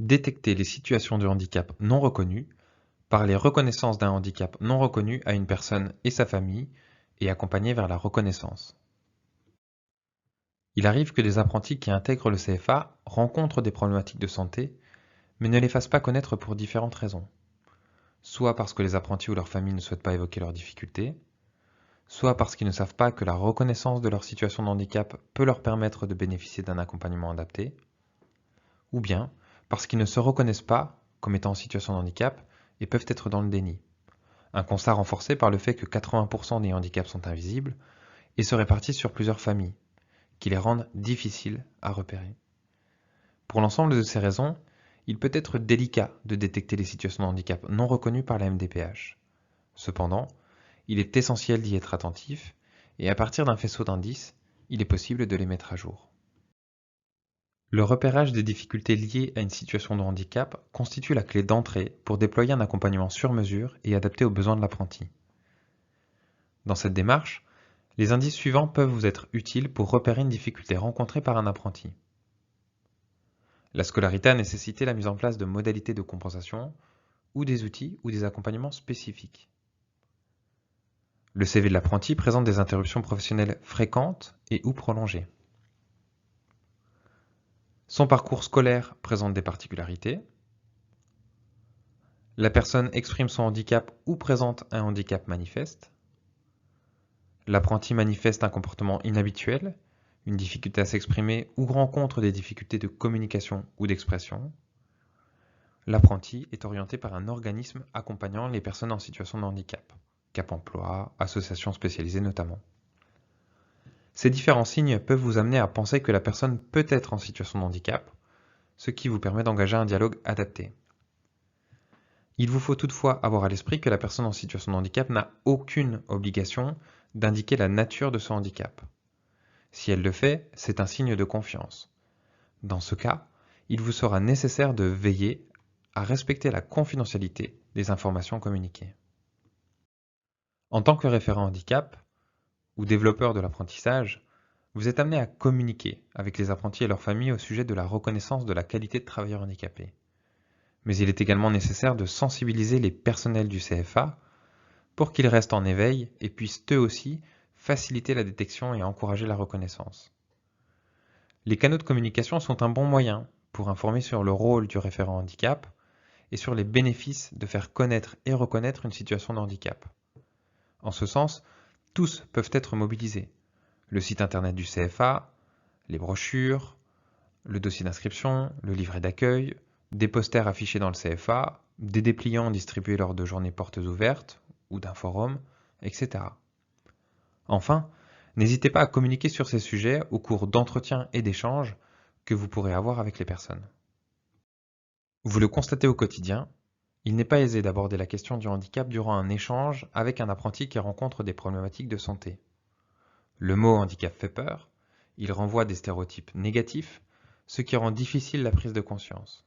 Détecter les situations de handicap non reconnues, parler reconnaissance d'un handicap non reconnu à une personne et sa famille, et accompagner vers la reconnaissance. Il arrive que des apprentis qui intègrent le CFA rencontrent des problématiques de santé, mais ne les fassent pas connaître pour différentes raisons. Soit parce que les apprentis ou leur famille ne souhaitent pas évoquer leurs difficultés, soit parce qu'ils ne savent pas que la reconnaissance de leur situation de handicap peut leur permettre de bénéficier d'un accompagnement adapté, ou bien parce qu'ils ne se reconnaissent pas comme étant en situation de handicap et peuvent être dans le déni. Un constat renforcé par le fait que 80% des handicaps sont invisibles et se répartissent sur plusieurs familles, qui les rendent difficiles à repérer. Pour l'ensemble de ces raisons, il peut être délicat de détecter les situations de handicap non reconnues par la MDPH. Cependant, il est essentiel d'y être attentif et à partir d'un faisceau d'indices, il est possible de les mettre à jour. Le repérage des difficultés liées à une situation de handicap constitue la clé d'entrée pour déployer un accompagnement sur mesure et adapté aux besoins de l'apprenti. Dans cette démarche, les indices suivants peuvent vous être utiles pour repérer une difficulté rencontrée par un apprenti. La scolarité a nécessité la mise en place de modalités de compensation ou des outils ou des accompagnements spécifiques. Le CV de l'apprenti présente des interruptions professionnelles fréquentes et ou prolongées. Son parcours scolaire présente des particularités. La personne exprime son handicap ou présente un handicap manifeste. L'apprenti manifeste un comportement inhabituel, une difficulté à s'exprimer ou rencontre des difficultés de communication ou d'expression. L'apprenti est orienté par un organisme accompagnant les personnes en situation de handicap, Cap Emploi, associations spécialisées notamment. Ces différents signes peuvent vous amener à penser que la personne peut être en situation de handicap, ce qui vous permet d'engager un dialogue adapté. Il vous faut toutefois avoir à l'esprit que la personne en situation de handicap n'a aucune obligation d'indiquer la nature de son handicap. Si elle le fait, c'est un signe de confiance. Dans ce cas, il vous sera nécessaire de veiller à respecter la confidentialité des informations communiquées. En tant que référent handicap ou développeur de l'apprentissage, vous êtes amené à communiquer avec les apprentis et leurs familles au sujet de la reconnaissance de la qualité de travailleur handicapé. Mais il est également nécessaire de sensibiliser les personnels du CFA pour qu'ils restent en éveil et puissent eux aussi faciliter la détection et encourager la reconnaissance. Les canaux de communication sont un bon moyen pour informer sur le rôle du référent handicap et sur les bénéfices de faire connaître et reconnaître une situation de handicap. En ce sens, tous peuvent être mobilisés. Le site internet du CFA, les brochures, le dossier d'inscription, le livret d'accueil, des posters affichés dans le CFA, des dépliants distribués lors de journées portes ouvertes ou d'un forum, etc. Enfin, n'hésitez pas à communiquer sur ces sujets au cours d'entretiens et d'échanges que vous pourrez avoir avec les personnes. Vous le constatez au quotidien, il n'est pas aisé d'aborder la question du handicap durant un échange avec un apprenti qui rencontre des problématiques de santé. Le mot handicap fait peur, il renvoie des stéréotypes négatifs, ce qui rend difficile la prise de conscience.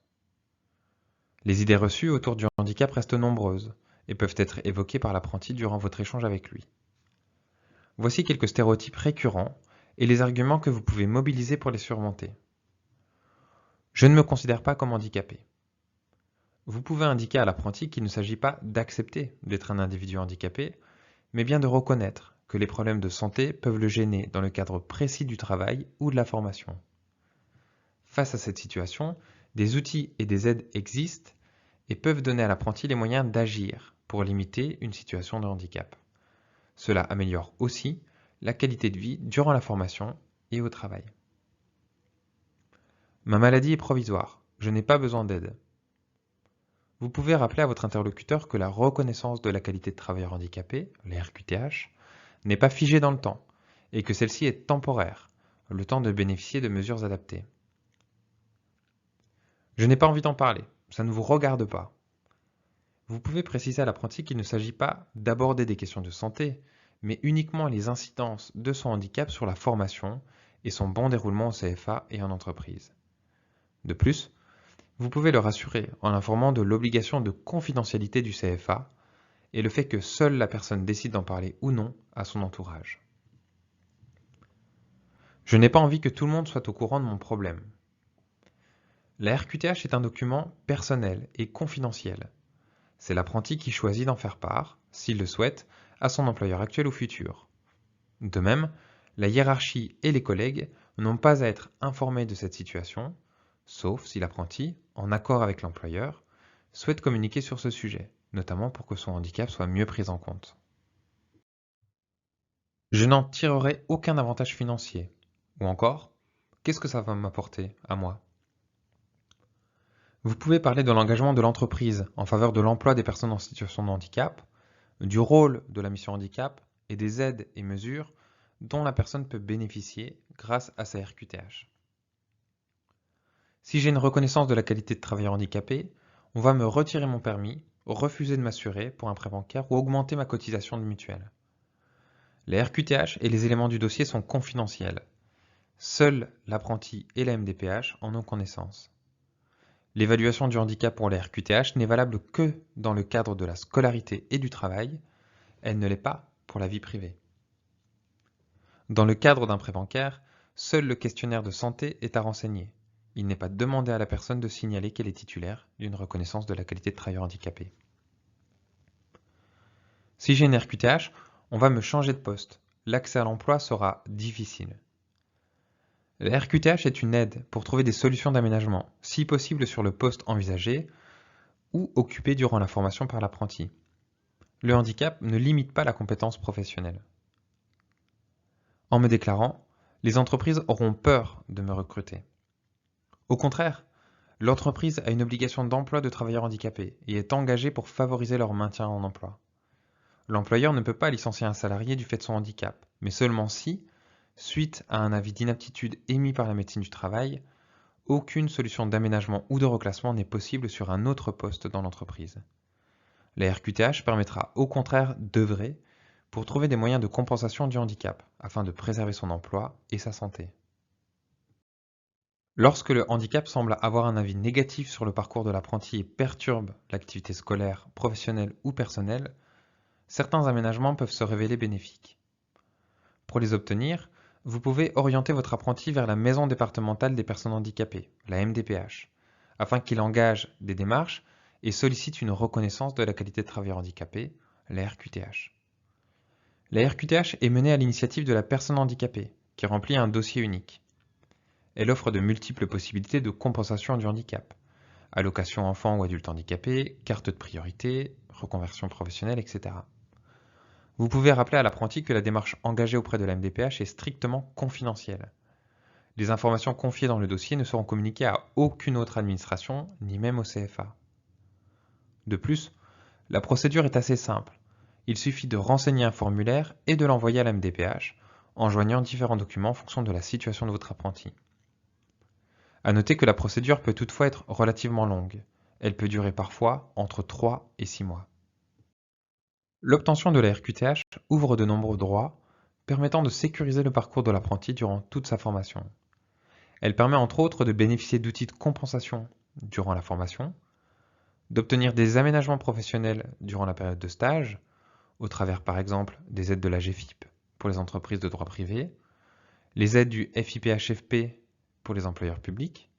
Les idées reçues autour du handicap restent nombreuses et peuvent être évoquées par l'apprenti durant votre échange avec lui. Voici quelques stéréotypes récurrents et les arguments que vous pouvez mobiliser pour les surmonter. Je ne me considère pas comme handicapé. Vous pouvez indiquer à l'apprenti qu'il ne s'agit pas d'accepter d'être un individu handicapé, mais bien de reconnaître que les problèmes de santé peuvent le gêner dans le cadre précis du travail ou de la formation. Face à cette situation, des outils et des aides existent et peuvent donner à l'apprenti les moyens d'agir pour limiter une situation de handicap. Cela améliore aussi la qualité de vie durant la formation et au travail. Ma maladie est provisoire, je n'ai pas besoin d'aide. Vous pouvez rappeler à votre interlocuteur que la reconnaissance de la qualité de travailleur handicapé, les RQTH, n'est pas figée dans le temps et que celle-ci est temporaire, le temps de bénéficier de mesures adaptées. Je n'ai pas envie d'en parler, ça ne vous regarde pas. Vous pouvez préciser à l'apprenti qu'il ne s'agit pas d'aborder des questions de santé, mais uniquement les incidences de son handicap sur la formation et son bon déroulement au CFA et en entreprise. De plus, vous pouvez le rassurer en l'informant de l'obligation de confidentialité du CFA et le fait que seule la personne décide d'en parler ou non à son entourage. Je n'ai pas envie que tout le monde soit au courant de mon problème. La RQTH est un document personnel et confidentiel. C'est l'apprenti qui choisit d'en faire part, s'il le souhaite, à son employeur actuel ou futur. De même, la hiérarchie et les collègues n'ont pas à être informés de cette situation, sauf si l'apprenti, en accord avec l'employeur, souhaite communiquer sur ce sujet, notamment pour que son handicap soit mieux pris en compte. Je n'en tirerai aucun avantage financier. Ou encore, qu'est-ce que ça va m'apporter à moi? Vous pouvez parler de l'engagement de l'entreprise en faveur de l'emploi des personnes en situation de handicap, du rôle de la mission handicap et des aides et mesures dont la personne peut bénéficier grâce à sa RQTH. Si j'ai une reconnaissance de la qualité de travailleur handicapé, on va me retirer mon permis, refuser de m'assurer pour un prêt bancaire ou augmenter ma cotisation de mutuelle. La RQTH et les éléments du dossier sont confidentiels. Seul l'apprenti et la MDPH en ont connaissance. L'évaluation du handicap pour la RQTH n'est valable que dans le cadre de la scolarité et du travail, elle ne l'est pas pour la vie privée. Dans le cadre d'un prêt bancaire, seul le questionnaire de santé est à renseigner. Il n'est pas demandé à la personne de signaler qu'elle est titulaire d'une reconnaissance de la qualité de travailleur handicapé. Si j'ai une RQTH, on va me changer de poste. L'accès à l'emploi sera difficile. La RQTH est une aide pour trouver des solutions d'aménagement, si possible sur le poste envisagé ou occupé durant la formation par l'apprenti. Le handicap ne limite pas la compétence professionnelle. En me déclarant, les entreprises auront peur de me recruter. Au contraire, l'entreprise a une obligation d'emploi de travailleurs handicapés et est engagée pour favoriser leur maintien en emploi. L'employeur ne peut pas licencier un salarié du fait de son handicap, mais seulement si, suite à un avis d'inaptitude émis par la médecine du travail, aucune solution d'aménagement ou de reclassement n'est possible sur un autre poste dans l'entreprise. La RQTH permettra au contraire d'œuvrer pour trouver des moyens de compensation du handicap, afin de préserver son emploi et sa santé. Lorsque le handicap semble avoir un avis négatif sur le parcours de l'apprenti et perturbe l'activité scolaire, professionnelle ou personnelle, certains aménagements peuvent se révéler bénéfiques. Pour les obtenir, vous pouvez orienter votre apprenti vers la Maison départementale des personnes handicapées, la MDPH, afin qu'il engage des démarches et sollicite une reconnaissance de la qualité de travailleur handicapé, la RQTH. La RQTH est menée à l'initiative de la personne handicapée, qui remplit un dossier unique. Elle offre de multiples possibilités de compensation du handicap. Allocation enfant ou adulte handicapé, carte de priorité, reconversion professionnelle, etc. Vous pouvez rappeler à l'apprenti que la démarche engagée auprès de la MDPH est strictement confidentielle. Les informations confiées dans le dossier ne seront communiquées à aucune autre administration, ni même au CFA. De plus, la procédure est assez simple. Il suffit de renseigner un formulaire et de l'envoyer à la MDPH, en joignant différents documents en fonction de la situation de votre apprenti. À noter que la procédure peut toutefois être relativement longue. Elle peut durer parfois entre 3 et 6 mois. L'obtention de la RQTH ouvre de nombreux droits permettant de sécuriser le parcours de l'apprenti durant toute sa formation. Elle permet entre autres de bénéficier d'outils de compensation durant la formation, d'obtenir des aménagements professionnels durant la période de stage, au travers par exemple des aides de la GFIP pour les entreprises de droit privé, les aides du FIPHFP pour les employeurs publics,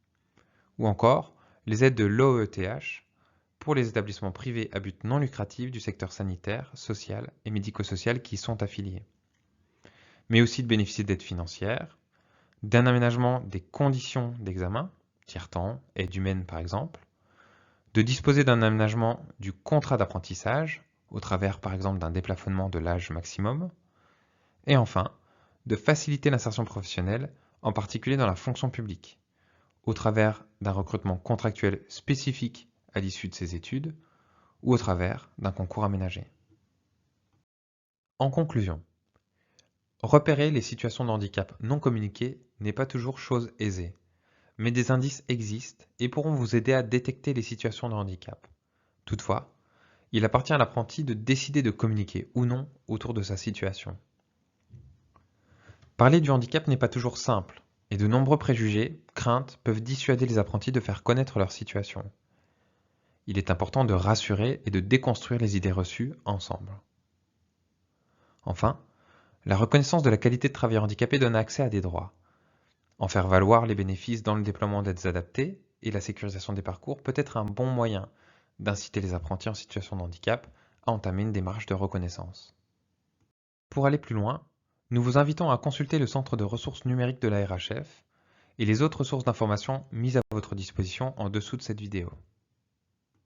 ou encore les aides de l'OETH pour les établissements privés à but non lucratif du secteur sanitaire, social et médico-social qui y sont affiliés. Mais aussi de bénéficier d'aides financières, d'un aménagement des conditions d'examen, tiers-temps, aide humaine par exemple, de disposer d'un aménagement du contrat d'apprentissage, au travers par exemple d'un déplafonnement de l'âge maximum, et enfin, de faciliter l'insertion professionnelle, en particulier dans la fonction publique, au travers d'un recrutement contractuel spécifique à l'issue de ses études, ou au travers d'un concours aménagé. En conclusion, repérer les situations de handicap non communiquées n'est pas toujours chose aisée, mais des indices existent et pourront vous aider à détecter les situations de handicap. Toutefois, il appartient à l'apprenti de décider de communiquer ou non autour de sa situation. Parler du handicap n'est pas toujours simple, et de nombreux préjugés, craintes peuvent dissuader les apprentis de faire connaître leur situation. Il est important de rassurer et de déconstruire les idées reçues ensemble. Enfin, la reconnaissance de la qualité de travailleur handicapé donne accès à des droits. En faire valoir les bénéfices dans le déploiement d'aides adaptées et la sécurisation des parcours peut être un bon moyen d'inciter les apprentis en situation de handicap à entamer une démarche de reconnaissance. Pour aller plus loin, nous vous invitons à consulter le centre de ressources numériques de la RHF et les autres sources d'informations mises à votre disposition en dessous de cette vidéo.